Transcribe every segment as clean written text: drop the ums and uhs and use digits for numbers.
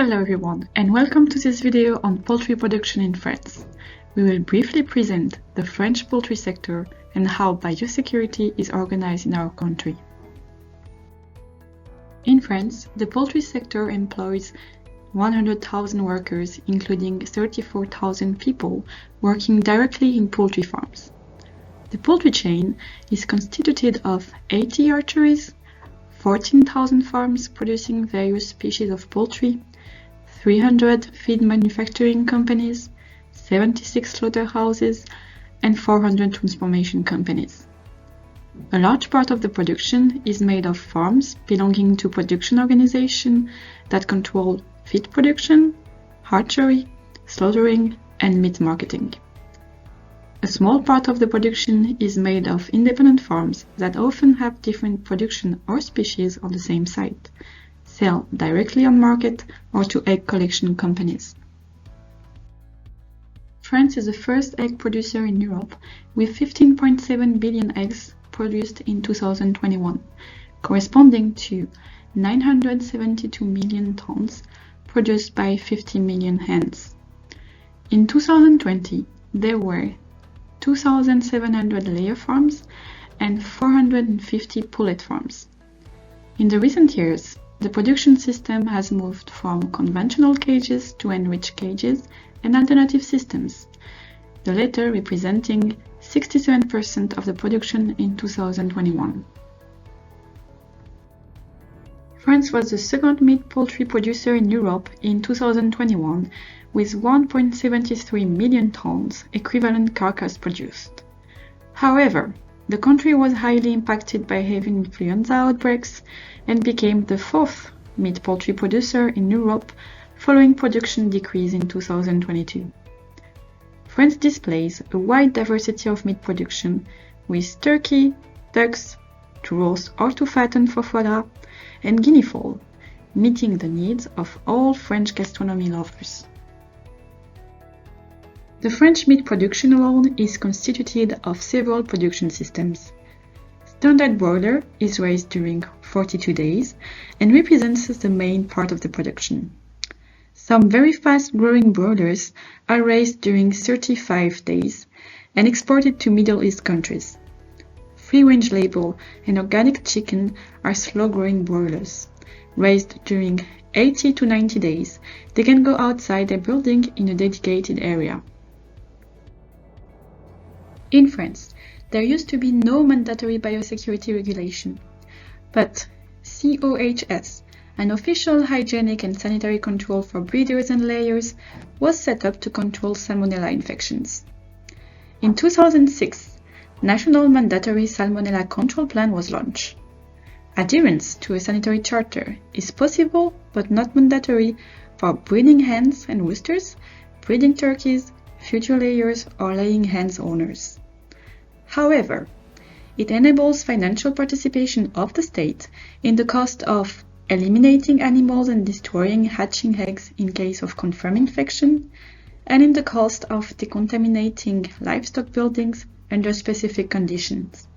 Hello everyone, and welcome to this video on poultry production in France. We will briefly present the French poultry sector and how biosecurity is organized in our country. In France, the poultry sector employs 100,000 workers, including 34,000 people working directly in poultry farms. The poultry chain is constituted of 80 archeries, 14,000 farms producing various species of poultry, 300 feed manufacturing companies, 76 slaughterhouses, and 400 transformation companies. A large part of the production is made of farms belonging to production organizations that control feed production, hatchery, slaughtering, and meat marketing. A small part of the production is made of independent farms that often have different production or species on the same site, sell directly on market or to egg collection companies. France is the first egg producer in Europe with 15.7 billion eggs produced in 2021, corresponding to 972 million tons produced by 50 million hens. In 2020, there were 2,700 layer farms and 450 pullet farms. In the recent years, the production system has moved from conventional cages to enriched cages and alternative systems, the latter representing 67% of the production in 2021. France was the second meat poultry producer in Europe in 2021 with 1.73 million tons equivalent carcass produced. However, the country was highly impacted by avian influenza outbreaks and became the fourth meat poultry producer in Europe following production decrease in 2022. France displays a wide diversity of meat production with turkey, ducks, to roast or to fatten for foie gras, and guinea fowl, meeting the needs of all French gastronomy lovers. The French meat production alone is constituted of several production systems. Standard broiler is raised during 42 days and represents the main part of the production. Some very fast-growing broilers are raised during 35 days and exported to Middle East countries. Free-range label and organic chicken are slow-growing broilers. Raised during 80 to 90 days, they can go outside their building in a dedicated area. In France, there used to be no mandatory biosecurity regulation, but COHS, an official hygienic and sanitary control for breeders and layers, was set up to control salmonella infections. In 2006, National Mandatory Salmonella Control Plan was launched. Adherence to a sanitary charter is possible but not mandatory for breeding hens and roosters, breeding turkeys, future layers, or laying hens owners. However, it enables financial participation of the state in the cost of eliminating animals and destroying hatching eggs in case of confirmed infection, and in the cost of decontaminating livestock buildings under specific conditions.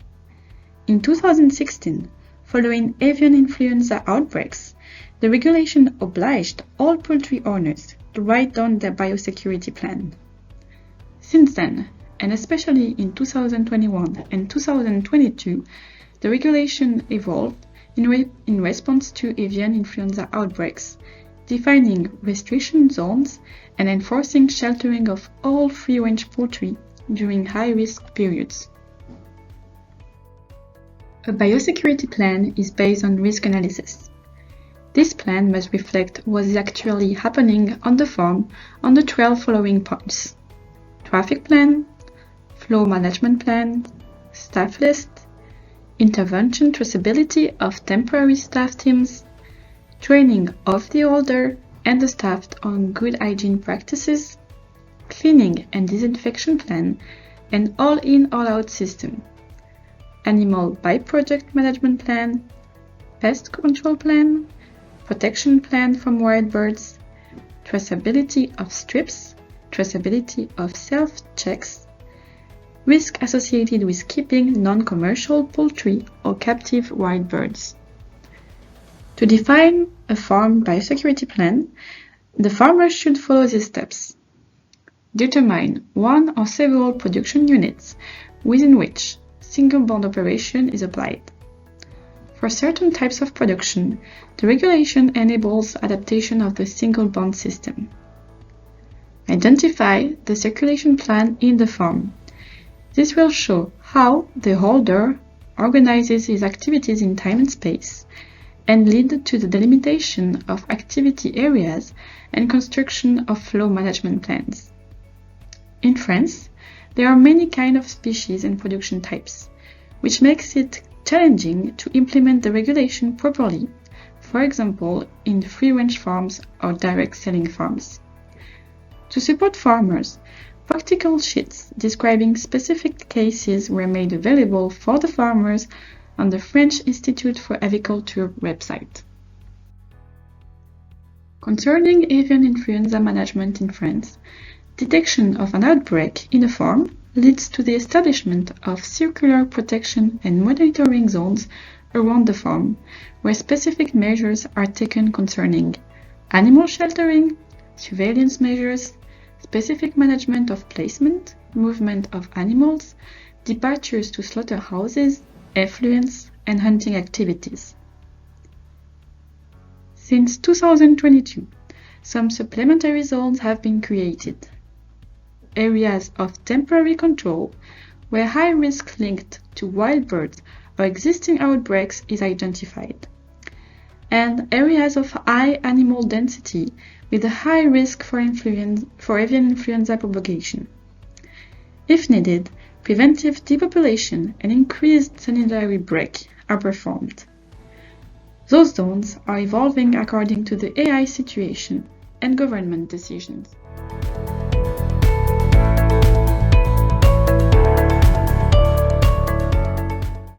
In 2016, following avian influenza outbreaks, the regulation obliged all poultry owners to write down their biosecurity plan. Since then, and especially in 2021 and 2022, the regulation evolved in response to avian influenza outbreaks, defining restriction zones and enforcing sheltering of all free-range poultry during high-risk periods. A biosecurity plan is based on risk analysis. This plan must reflect what is actually happening on the farm on the 12 following points: traffic plan, flow management plan, staff list, intervention traceability of temporary staff teams, training of the holder and the staff on good hygiene practices, cleaning and disinfection plan, and all-in all-out system, animal by-project management plan, pest control plan, protection plan from wild birds, traceability of strips, traceability of self-checks, risk associated with keeping non-commercial poultry or captive wild birds. To define a farm biosecurity plan, The farmers should follow these steps. Determine one or several production units within which single bond operation is applied. For certain types of production, the regulation enables adaptation of the single bond system. Identify the circulation plan in the farm. This will show how the holder organizes his activities in time and space, and lead to the delimitation of activity areas and construction of flow management plans. In France, there are many kinds of species and production types, which makes it challenging to implement the regulation properly, for example, in free-range farms or direct selling farms. To support farmers, practical sheets describing specific cases were made available for the farmers on the French Institute for Aviculture website. Concerning avian influenza management in France, detection of an outbreak in a farm leads to the establishment of circular protection and monitoring zones around the farm, where specific measures are taken concerning animal sheltering, surveillance measures, specific management of placement, movement of animals, departures to slaughterhouses, effluents, and hunting activities. Since 2022, some supplementary zones have been created. Areas of temporary control, where high risk linked to wild birds or existing outbreaks is identified, and areas of high animal density with a high risk for avian influenza propagation. If needed, preventive depopulation and increased sanitary break are performed. Those zones are evolving according to the AI situation and government decisions.